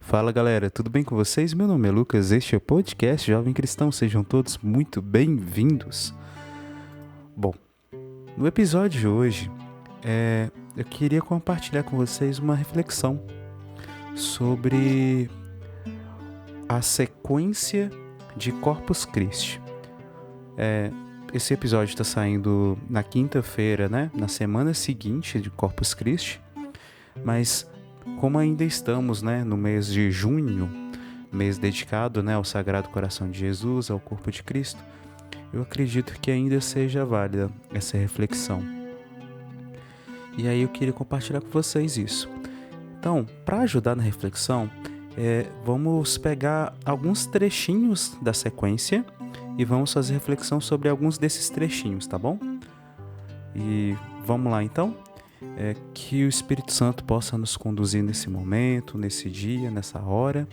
Fala galera, tudo bem com vocês? Meu nome é Lucas, este é o podcast Jovem Cristão, sejam todos muito bem-vindos. Bom, no episódio de hoje, eu queria compartilhar com vocês uma reflexão sobre a sequência de Corpus Christi. Esse episódio está saindo na quinta-feira, né? Na semana seguinte de Corpus Christi, mas como ainda estamos, né, no mês de junho, mês dedicado, né, ao Sagrado Coração de Jesus, ao corpo de Cristo, eu acredito que ainda seja válida essa reflexão. E aí eu queria compartilhar com vocês isso. Então, para ajudar na reflexão, vamos pegar alguns trechinhos da sequência e vamos fazer reflexão sobre alguns desses trechinhos, tá bom? E vamos lá então? Que o Espírito Santo possa nos conduzir nesse momento, nesse dia, nessa hora,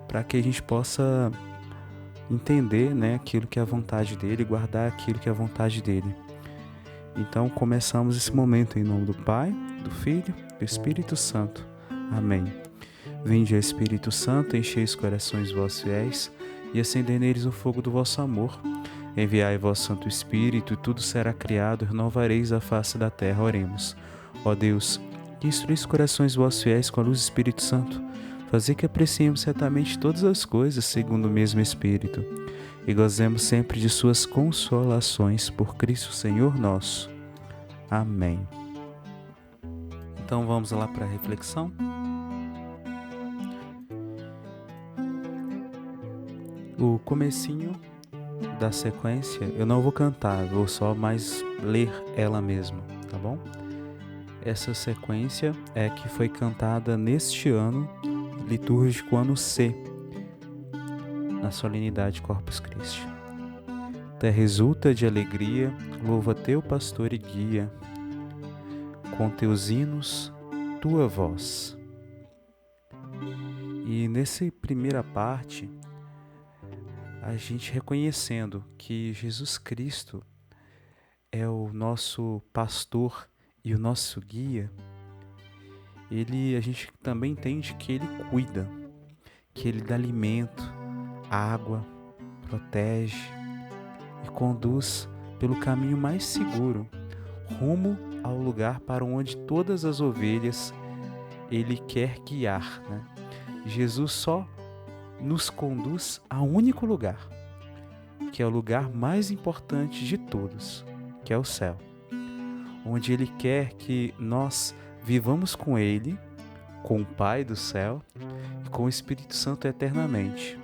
para que a gente possa entender, né, aquilo que é a vontade dele e guardar aquilo que é a vontade dele. Então começamos esse momento em nome do Pai, do Filho e do Espírito Santo. Amém. Vinde, Espírito Santo, enchei os corações vossos fiéis e acendei neles o fogo do vosso amor. Enviai vosso Santo Espírito, e tudo será criado, renovareis a face da terra. Oremos. Ó Deus, que instruís os corações vossos fiéis com a luz do Espírito Santo, fazei que apreciemos certamente todas as coisas segundo o mesmo Espírito, e gozemos sempre de suas consolações por Cristo Senhor nosso. Amém. Então vamos lá para a reflexão? O comecinho da sequência eu não vou cantar, vou só mais ler ela mesma, tá bom? Essa sequência é que foi cantada neste ano litúrgico, ano C, na solenidade Corpus Christi. Terra exulta de alegria, louva teu pastor e guia, com teus hinos, tua voz. E nessa primeira parte, a gente reconhecendo que Jesus Cristo é o nosso pastor e o nosso guia, a gente também entende que ele cuida, que ele dá alimento, água, protege e conduz pelo caminho mais seguro, rumo ao lugar para onde todas as ovelhas ele quer guiar, né? Jesus só nos conduz a um único lugar, que é o lugar mais importante de todos, que é o céu, onde ele quer que nós vivamos com ele, com o Pai do céu e com o Espírito Santo eternamente.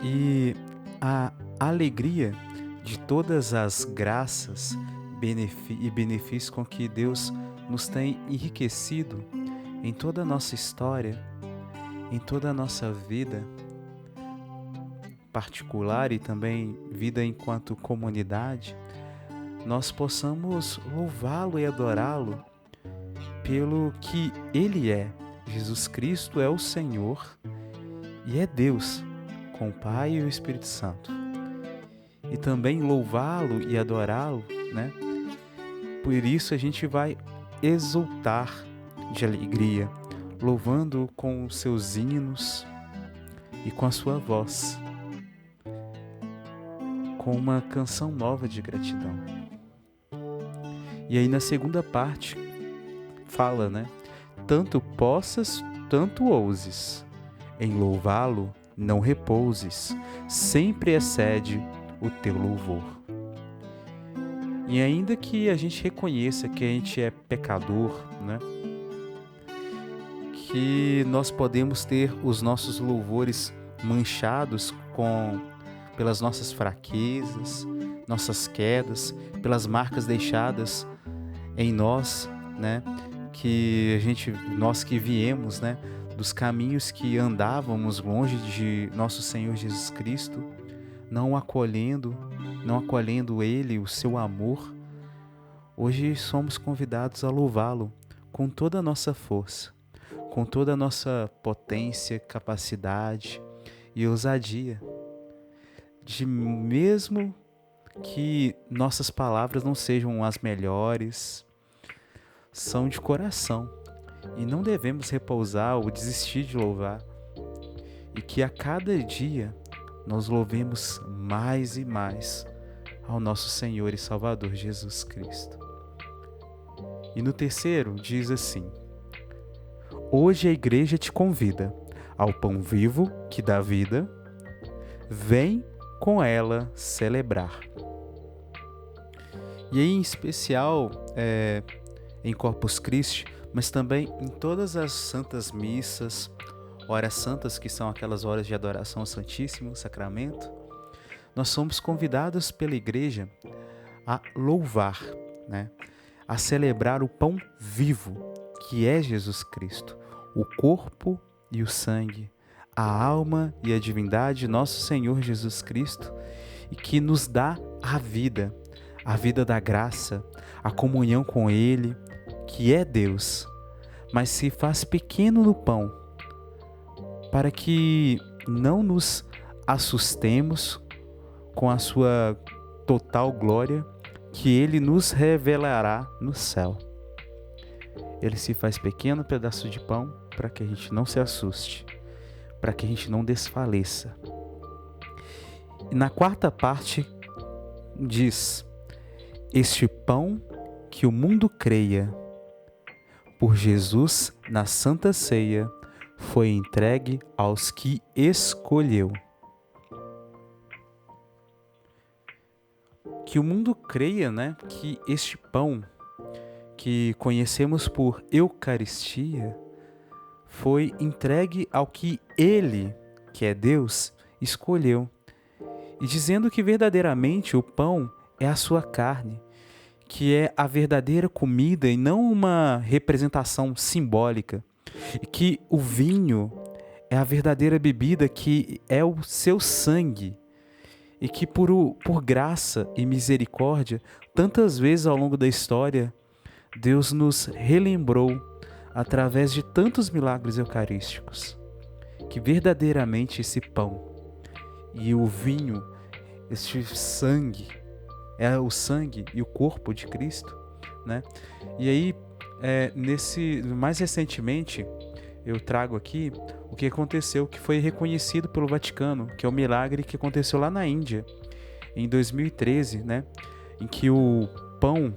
E a alegria de todas as graças e benefícios com que Deus nos tem enriquecido em toda a nossa história, em toda a nossa vida particular e também vida enquanto comunidade, nós possamos louvá-lo e adorá-lo pelo que Ele é. Jesus Cristo é o Senhor e é Deus, com o Pai e o Espírito Santo. E também louvá-lo e adorá-lo, né? Por isso a gente vai exultar de alegria, louvando com os seus hinos e com a sua voz, com uma canção nova de gratidão. E aí na segunda parte fala, né? Tanto possas, tanto ouses, em louvá-lo não repouses, sempre excede o teu louvor. E ainda que a gente reconheça que a gente é pecador, né? Que nós podemos ter os nossos louvores manchados pelas nossas fraquezas, nossas quedas, pelas marcas deixadas em nós, né? Nós que viemos, né, dos caminhos que andávamos longe de nosso Senhor Jesus Cristo, não acolhendo Ele, o seu amor. Hoje somos convidados a louvá-lo com toda a nossa força, com toda a nossa potência, capacidade e ousadia, de mesmo que nossas palavras não sejam as melhores, são de coração e não devemos repousar ou desistir de louvar, e que a cada dia nós louvemos mais e mais ao nosso Senhor e Salvador Jesus Cristo. E no terceiro diz assim: hoje a igreja te convida ao pão vivo que dá vida, vem com ela celebrar. E aí, em especial, em Corpus Christi, mas também em todas as santas missas, horas santas, que são aquelas horas de adoração ao Santíssimo Sacramento, nós somos convidados pela igreja a louvar, né? A celebrar o pão vivo, que é Jesus Cristo, o corpo e o sangue, a alma e a divindade de nosso Senhor Jesus Cristo, e que nos dá a vida da graça, a comunhão com Ele, que é Deus, mas se faz pequeno no pão, para que não nos assustemos com a sua total glória, que Ele nos revelará no céu. Ele se faz pequeno pedaço de pão para que a gente não se assuste, para que a gente não desfaleça. E na quarta parte diz: este pão que o mundo creia, por Jesus na Santa Ceia, foi entregue aos que escolheu. Que o mundo creia, né, que este pão que conhecemos por Eucaristia foi entregue ao que Ele, que é Deus, escolheu. E dizendo que verdadeiramente o pão é a sua carne, que é a verdadeira comida e não uma representação simbólica. E que o vinho é a verdadeira bebida, que é o seu sangue. E que por graça e misericórdia, tantas vezes ao longo da história, Deus nos relembrou através de tantos milagres eucarísticos, que verdadeiramente esse pão e o vinho, este sangue, é o sangue e o corpo de Cristo, né? E aí, mais recentemente, eu trago aqui o que aconteceu, que foi reconhecido pelo Vaticano, que é o milagre que aconteceu lá na Índia, em 2013, né? Em que o pão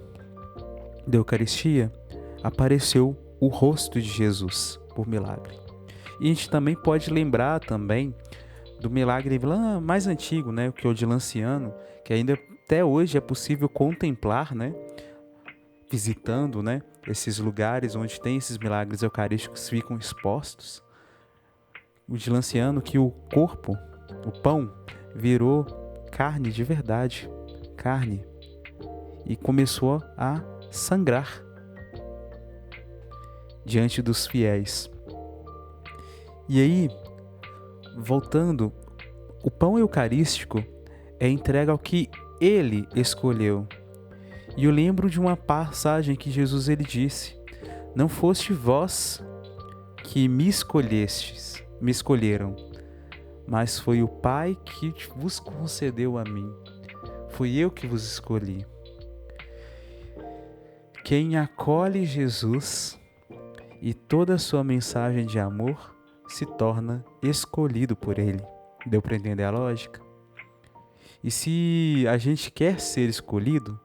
da Eucaristia apareceu o rosto de Jesus, por milagre. E a gente também pode lembrar também do milagre mais antigo, né? Que é o de Lanciano, que ainda até hoje é possível contemplar, né? Visitando, né, esses lugares onde tem esses milagres eucarísticos ficam expostos. O de Lanciano, que o corpo, o pão, virou carne de verdade, carne, e começou a sangrar diante dos fiéis. E aí, voltando, o pão eucarístico é entregue ao que Ele escolheu. E eu lembro de uma passagem que Jesus ele disse: não foste vós que me escolheram, mas foi o Pai que vos concedeu a mim. Fui eu que vos escolhi. Quem acolhe Jesus e toda a sua mensagem de amor se torna escolhido por Ele. Deu para entender a lógica? E se a gente quer ser escolhido,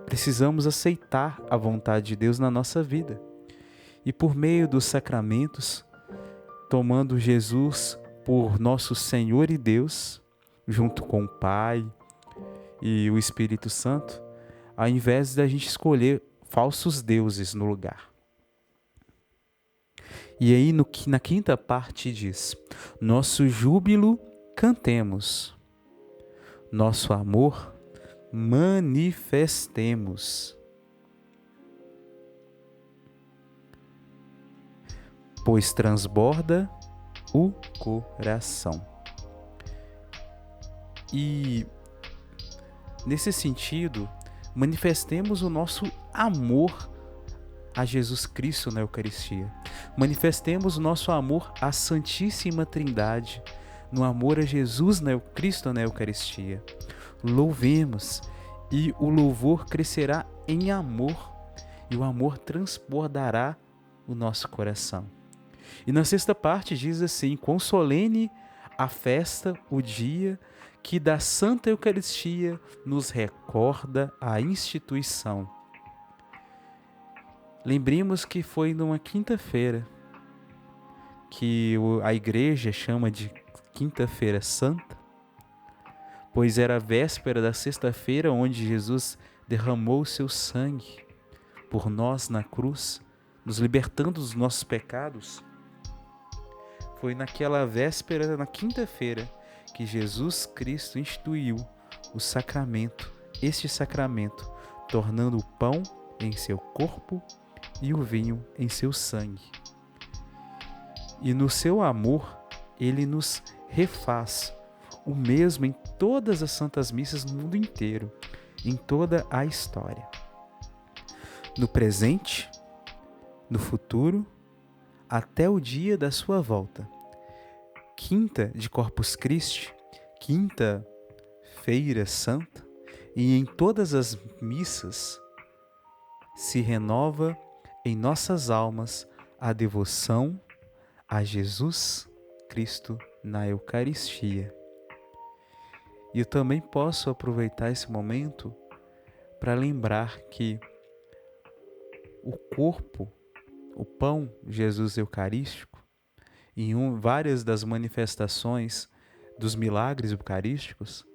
precisamos aceitar a vontade de Deus na nossa vida. E por meio dos sacramentos, tomando Jesus por nosso Senhor e Deus, junto com o Pai e o Espírito Santo, ao invés da gente escolher falsos deuses no lugar. E aí na quinta parte diz: nosso júbilo cantemos, nosso amor manifestemos, pois transborda o coração. E nesse sentido, manifestemos o nosso amor a Jesus Cristo na Eucaristia. Manifestemos o nosso amor à Santíssima Trindade, no amor a Jesus Cristo na Eucaristia. Louvemos, e o louvor crescerá em amor, e o amor transbordará o nosso coração. E na sexta parte diz assim: quão solene a festa, o dia que da Santa Eucaristia nos recorda a instituição. Lembremos que foi numa quinta-feira, que a igreja chama de Quinta-feira Santa, pois era a véspera da sexta-feira onde Jesus derramou o seu sangue por nós na cruz, nos libertando dos nossos pecados. Foi naquela véspera, na quinta-feira, que Jesus Cristo instituiu o sacramento, este sacramento, tornando o pão em seu corpo e o vinho em seu sangue. E no seu amor, ele nos refaz o mesmo em todas as santas missas no mundo inteiro, em toda a história. No presente, no futuro, até o dia da sua volta. Quinta de Corpus Christi, quinta-feira santa, e em todas as missas se renova em nossas almas a devoção a Jesus Cristo na Eucaristia. E eu também posso aproveitar esse momento para lembrar que o corpo, o pão Jesus Eucarístico, em várias das manifestações dos milagres eucarísticos,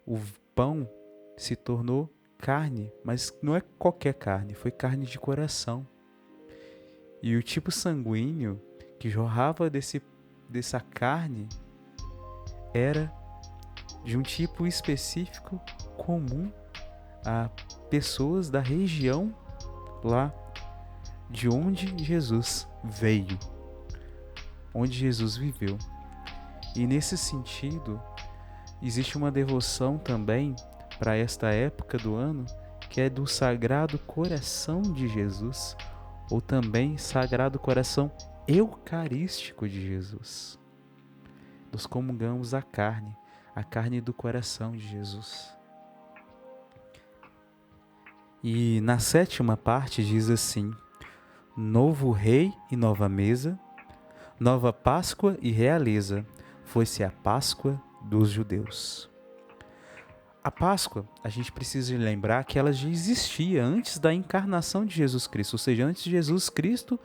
o pão se tornou carne, mas não é qualquer carne, foi carne de coração. E o tipo sanguíneo que jorrava dessa carne era de um tipo específico comum a pessoas da região lá de onde Jesus veio, onde Jesus viveu. E nesse sentido, existe uma devoção também para esta época do ano, que é do Sagrado Coração de Jesus, ou também Sagrado Coração Eucarístico de Jesus. Nós comungamos a carne do coração de Jesus. E na sétima parte diz assim: novo rei e nova mesa, nova Páscoa e realeza, foi-se a Páscoa dos judeus. A Páscoa, a gente precisa lembrar que ela já existia antes da encarnação de Jesus Cristo, ou seja, antes de Jesus Cristo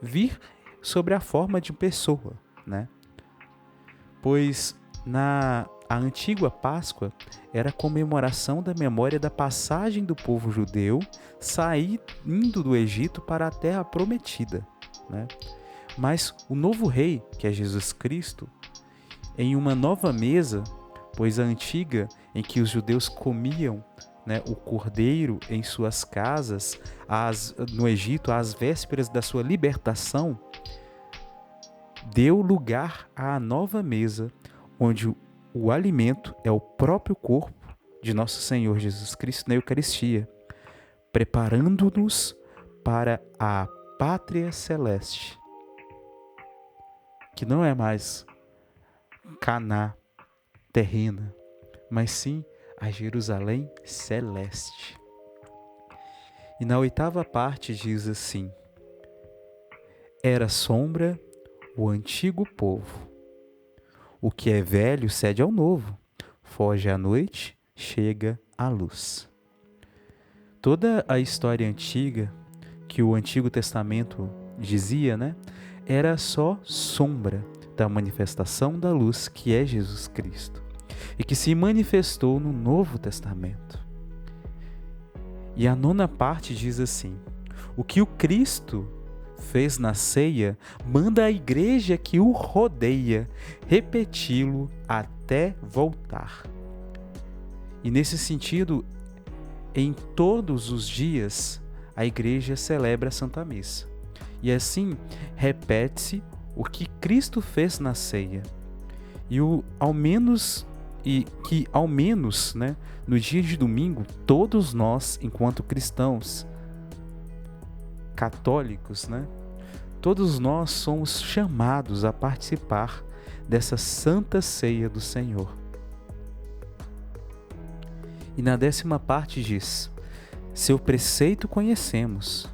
vir sobre a forma de pessoa, né? Pois a antiga Páscoa era a comemoração da memória da passagem do povo judeu indo do Egito para a terra prometida, né? Mas o novo rei, que é Jesus Cristo, em uma nova mesa, pois a antiga, em que os judeus comiam, né, o cordeiro em suas casas, no Egito, às vésperas da sua libertação, deu lugar à nova mesa, onde o alimento é o próprio corpo de nosso Senhor Jesus Cristo na Eucaristia, preparando-nos para a pátria celeste, que não é mais Caná terrena, mas sim a Jerusalém celeste. E na oitava parte diz assim: era sombra o antigo povo, o que é velho cede ao novo, foge à noite, chega à luz. Toda a história antiga que o Antigo Testamento dizia, né, era só sombra da manifestação da luz que é Jesus Cristo e que se manifestou no Novo Testamento. E a nona parte diz assim: o que o Cristo fez na ceia, manda a igreja que o rodeia repeti-lo até voltar. E nesse sentido, em todos os dias, a igreja celebra a Santa Missa. E assim, repete-se o que Cristo fez na ceia. E que ao menos, né, no dia de domingo, todos nós, enquanto cristãos, católicos, né, todos nós somos chamados a participar dessa santa ceia do Senhor. E na décima parte diz: seu preceito conhecemos,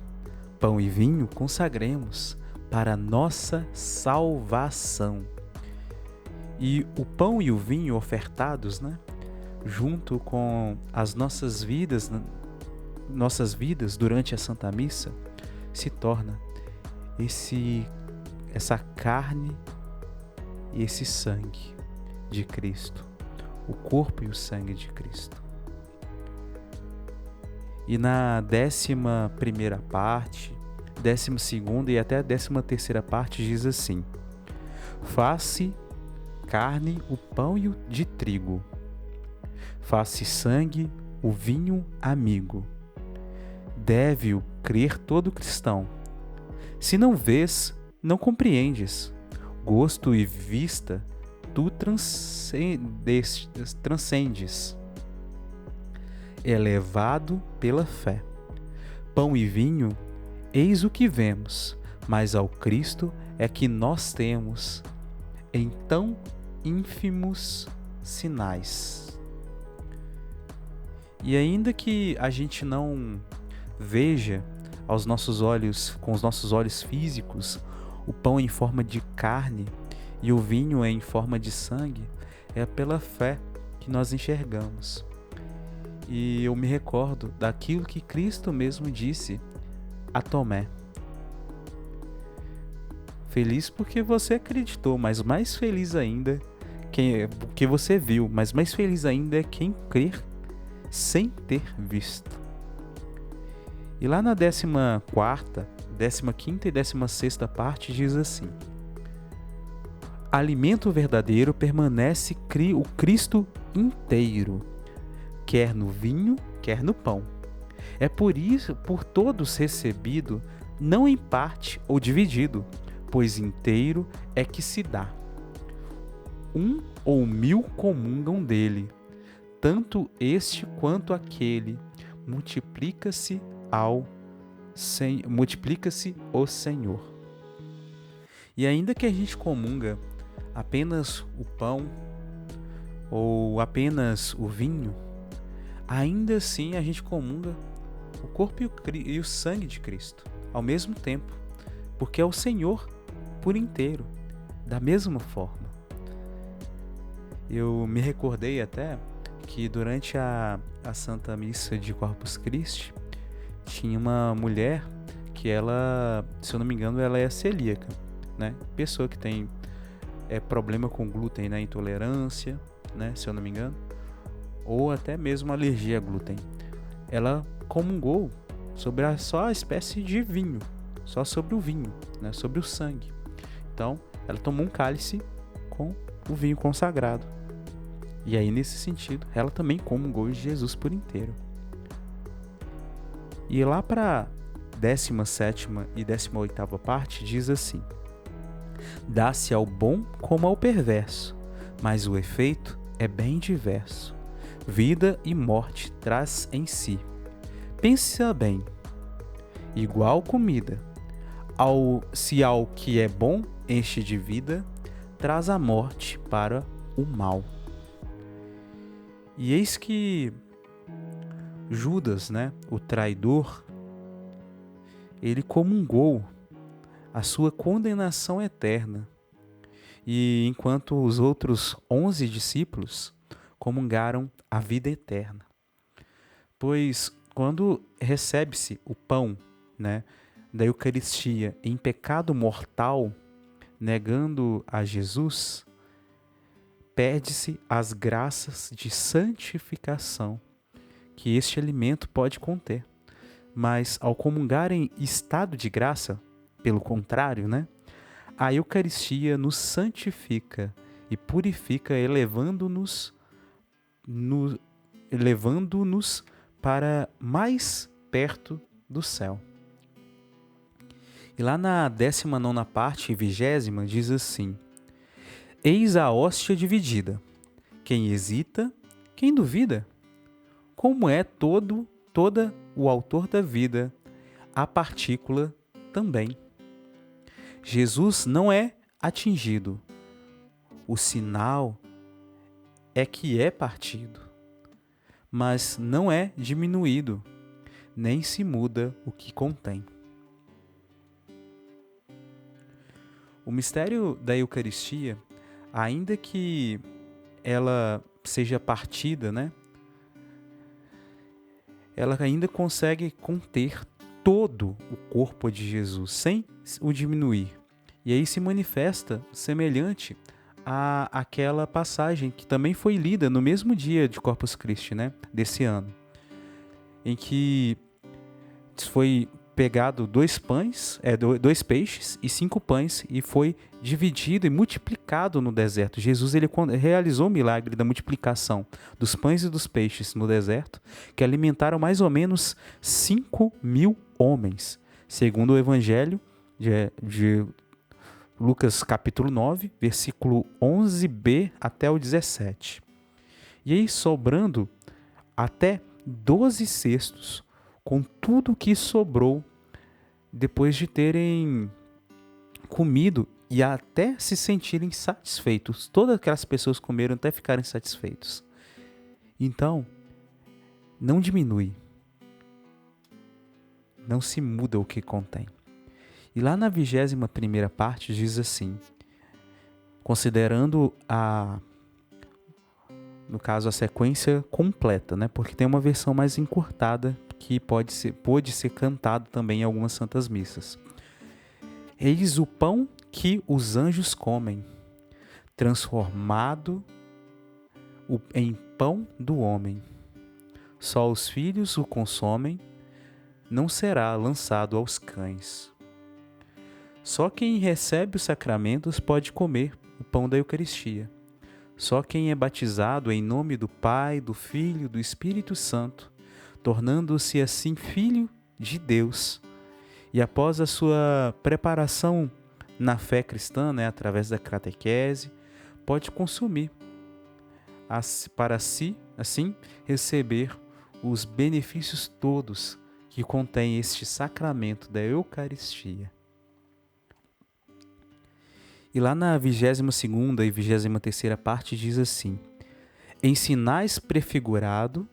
pão e vinho consagremos para a nossa salvação. E o pão e o vinho ofertados, né, junto com as nossas vidas durante a Santa Missa, se torna essa carne e esse sangue de Cristo, o corpo e o sangue de Cristo. E na 11ª parte, 12ª e até a 13ª parte diz assim: faz-se carne o pão de trigo, faz-se sangue o vinho amigo. Deve-o crer todo cristão. Se não vês, não compreendes. Gosto e vista, tu transcendes. Elevado pela fé. Pão e vinho, eis o que vemos, mas ao Cristo é que nós temos em tão ínfimos sinais. E ainda que a gente não veja aos nossos olhos, com os nossos olhos físicos, o pão em forma de carne e o vinho em forma de sangue, é pela fé que nós enxergamos. E eu me recordo daquilo que Cristo mesmo disse a Tomé: feliz porque você acreditou, mas mais feliz ainda porque você viu, mas mais feliz ainda é quem crer sem ter visto. E lá na 14ª, 15ª e 16ª parte diz assim: alimento verdadeiro permanece o Cristo inteiro, quer no vinho, quer no pão. É por isso, por todos recebido, não em parte ou dividido, pois inteiro é que se dá. 1 ou 1000 comungam dele, tanto este quanto aquele, multiplica-se o Senhor. E ainda que a gente comunga apenas o pão ou apenas o vinho, ainda assim a gente comunga o corpo e o sangue de Cristo ao mesmo tempo, porque é o Senhor por inteiro, da mesma forma. Eu me recordei até que durante a Santa Missa de Corpus Christi tinha uma mulher que ela, se eu não me engano, ela é celíaca, né? Pessoa que tem problema com glúten, né? Intolerância, né? Se eu não me engano, ou até mesmo alergia a glúten. Ela comungou sobre só a espécie de vinho, só sobre o vinho, né? Sobre o sangue. Então, ela tomou um cálice com o vinho consagrado. E aí, nesse sentido, ela também comungou de Jesus por inteiro. E lá para 17ª e 18ª parte diz assim: dá-se ao bom como ao perverso, mas o efeito é bem diverso. Vida e morte traz em si. Pensa bem, igual comida, se ao que é bom enche de vida, traz a morte para o mal. E eis que Judas, né, o traidor, ele comungou a sua condenação eterna. E enquanto os outros 11 discípulos comungaram a vida eterna. Pois quando recebe-se o pão, né, da Eucaristia em pecado mortal, negando a Jesus, perde-se as graças de santificação que este alimento pode conter. Mas ao comungar em estado de graça, pelo contrário, né, a Eucaristia nos santifica e purifica, elevando-nos para mais perto do céu. E lá na 19ª parte e 20ª diz assim: eis a hóstia dividida. Quem hesita, quem duvida? Como é toda o autor da vida, a partícula também. Jesus não é atingido. O sinal é que é partido, mas não é diminuído, nem se muda o que contém. O mistério da Eucaristia, ainda que ela seja partida, né? Ela ainda consegue conter todo o corpo de Jesus, sem o diminuir. E aí se manifesta semelhante àquela passagem que também foi lida no mesmo dia de Corpus Christi, né? Desse ano, em que foi pegado 2 peixes e 5 pães e foi dividido e multiplicado no deserto. Jesus ele realizou o milagre da multiplicação dos pães e dos peixes no deserto, que alimentaram mais ou menos 5.000 homens, segundo o Evangelho de Lucas capítulo 9, versículo 11b até o 17. E aí sobrando até 12 cestos, com tudo que sobrou depois de terem comido e até se sentirem satisfeitos. Todas aquelas pessoas comeram até ficarem satisfeitos. Então, não diminui. Não se muda o que contém. E lá na 21ª parte diz assim, considerando no caso a sequência completa, né? Porque tem uma versão mais encurtada que pode ser cantado também em algumas santas missas. Eis o pão que os anjos comem, transformado em pão do homem. Só os filhos o consomem, não será lançado aos cães. Só quem recebe os sacramentos pode comer o pão da Eucaristia. Só quem é batizado em nome do Pai, do Filho e do Espírito Santo, tornando-se assim filho de Deus, e após a sua preparação na fé cristã, né, através da catequese, pode consumir, para si, assim, receber os benefícios todos que contém este sacramento da Eucaristia. E lá na 22ª e 23ª parte diz assim: em sinais prefigurado,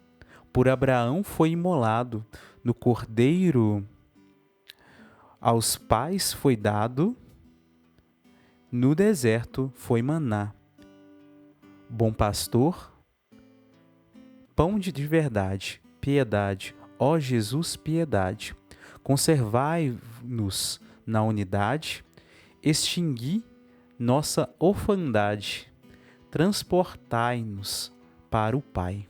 por Abraão foi imolado, no cordeiro aos pais foi dado, no deserto foi maná. Bom pastor, pão de verdade, piedade, ó Jesus, piedade. Conservai-nos na unidade, extingui nossa orfandade, transportai-nos para o Pai.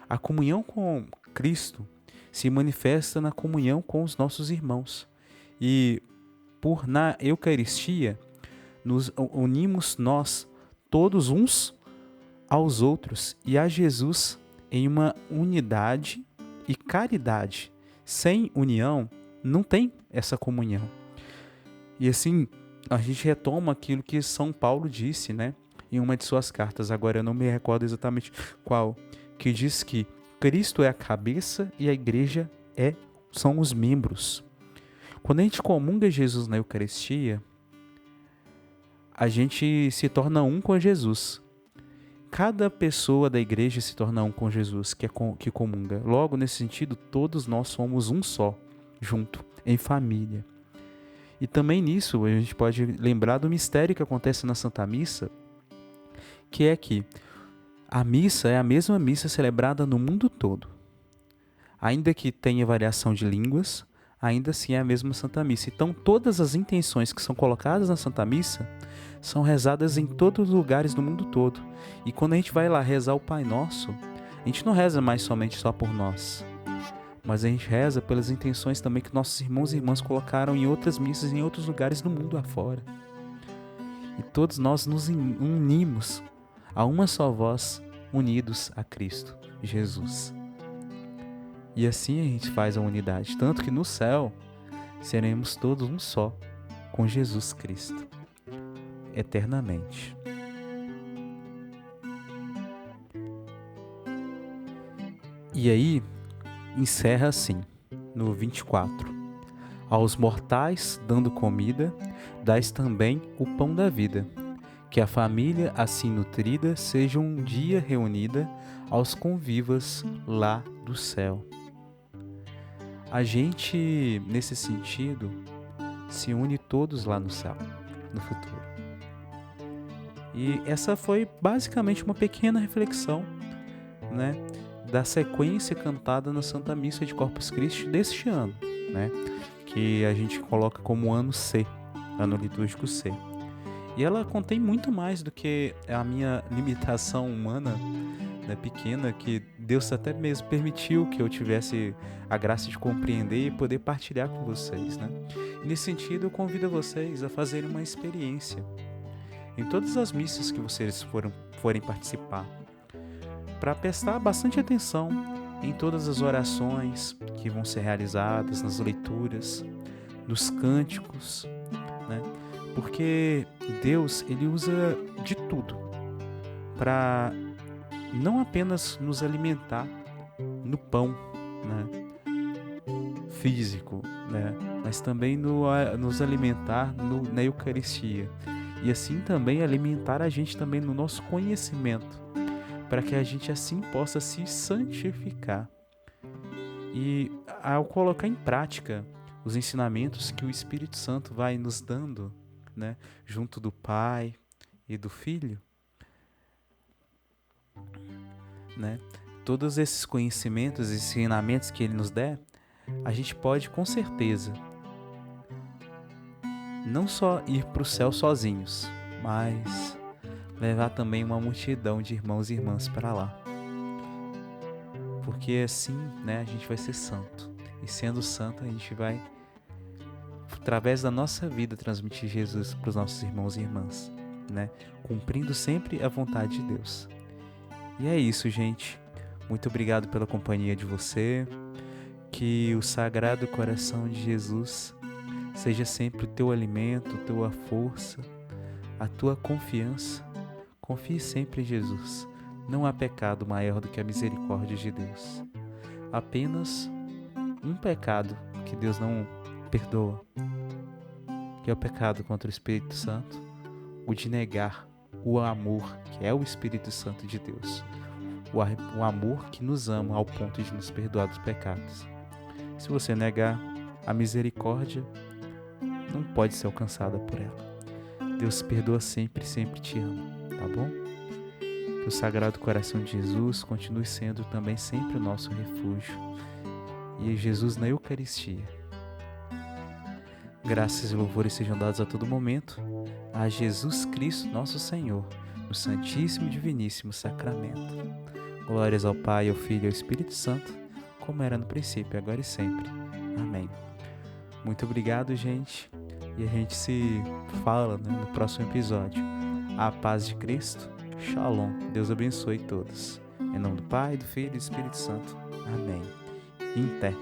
A comunhão com Cristo se manifesta na comunhão com os nossos irmãos. E na Eucaristia, nos unimos nós, todos uns aos outros, e a Jesus em uma unidade e caridade. Sem união, não tem essa comunhão. E assim, a gente retoma aquilo que São Paulo disse, né, em uma de suas cartas, agora eu não me recordo exatamente qual, que diz que Cristo é a cabeça e a igreja são os membros. Quando a gente comunga Jesus na Eucaristia, a gente se torna um com Jesus. Cada pessoa da igreja se torna um com Jesus, que comunga. Logo, nesse sentido, todos nós somos um só, junto, em família. E também nisso, a gente pode lembrar do mistério que acontece na Santa Missa, que é que a missa é a mesma missa celebrada no mundo todo. Ainda que tenha variação de línguas, ainda assim é a mesma Santa Missa. Então, todas as intenções que são colocadas na Santa Missa são rezadas em todos os lugares do mundo todo. E quando a gente vai lá rezar o Pai Nosso, a gente não reza mais somente só por nós, mas a gente reza pelas intenções também que nossos irmãos e irmãs colocaram em outras missas em outros lugares do mundo afora. E todos nós nos unimos a uma só voz, unidos a Cristo Jesus. E assim a gente faz a unidade, tanto que no céu seremos todos um só com Jesus Cristo, eternamente. E aí, encerra assim, no 24. Aos mortais, dando comida, dais também o pão da vida. Que a família, assim nutrida, seja um dia reunida aos convivas lá do céu. A gente, nesse sentido, se une todos lá no céu, no futuro. E essa foi basicamente uma pequena reflexão, né, da sequência cantada na Santa Missa de Corpus Christi deste ano, né, que a gente coloca como ano C, ano litúrgico C. E ela contém muito mais do que a minha limitação humana, né, pequena, que Deus até mesmo permitiu que eu tivesse a graça de compreender e poder partilhar com vocês, né? E nesse sentido, eu convido vocês a fazerem uma experiência em todas as missas que vocês forem participar, para prestar bastante atenção em todas as orações que vão ser realizadas, nas leituras, nos cânticos, né? Porque Deus, ele usa de tudo para não apenas nos alimentar no pão, né, físico, né, mas também nos alimentar na Eucaristia. E assim também alimentar a gente também no nosso conhecimento, para que a gente assim possa se santificar. E ao colocar em prática os ensinamentos que o Espírito Santo vai nos dando, né, junto do Pai e do Filho, né, todos esses conhecimentos e ensinamentos que Ele nos der, a gente pode com certeza não só ir para o céu sozinhos, mas levar também uma multidão de irmãos e irmãs para lá. Porque assim, né, a gente vai ser santo. E sendo santo, a gente vai, através da nossa vida, transmitir Jesus para os nossos irmãos e irmãs, né? Cumprindo sempre a vontade de Deus. E é isso, gente. Muito obrigado pela companhia de você. Que o Sagrado Coração de Jesus seja sempre o teu alimento, a tua força, a tua confiança. Confie sempre em Jesus. Não há pecado maior do que a misericórdia de Deus. Apenas um pecado que Deus não perdoa, que é o pecado contra o Espírito Santo, o de negar o amor, que é o Espírito Santo de Deus. O amor que nos ama ao ponto de nos perdoar dos pecados. Se você negar a misericórdia, não pode ser alcançada por ela. Deus perdoa sempre, sempre te ama, tá bom? Que o Sagrado Coração de Jesus continue sendo também sempre o nosso refúgio. E Jesus na Eucaristia. Graças e louvores sejam dados a todo momento a Jesus Cristo, nosso Senhor, no Santíssimo e Diviníssimo Sacramento. Glórias ao Pai, ao Filho e ao Espírito Santo, como era no princípio, agora e sempre. Amém. Muito obrigado, gente. E a gente se fala, né, no próximo episódio. A paz de Cristo. Shalom. Deus abençoe todos. Em nome do Pai, do Filho e do Espírito Santo. Amém. Em pé.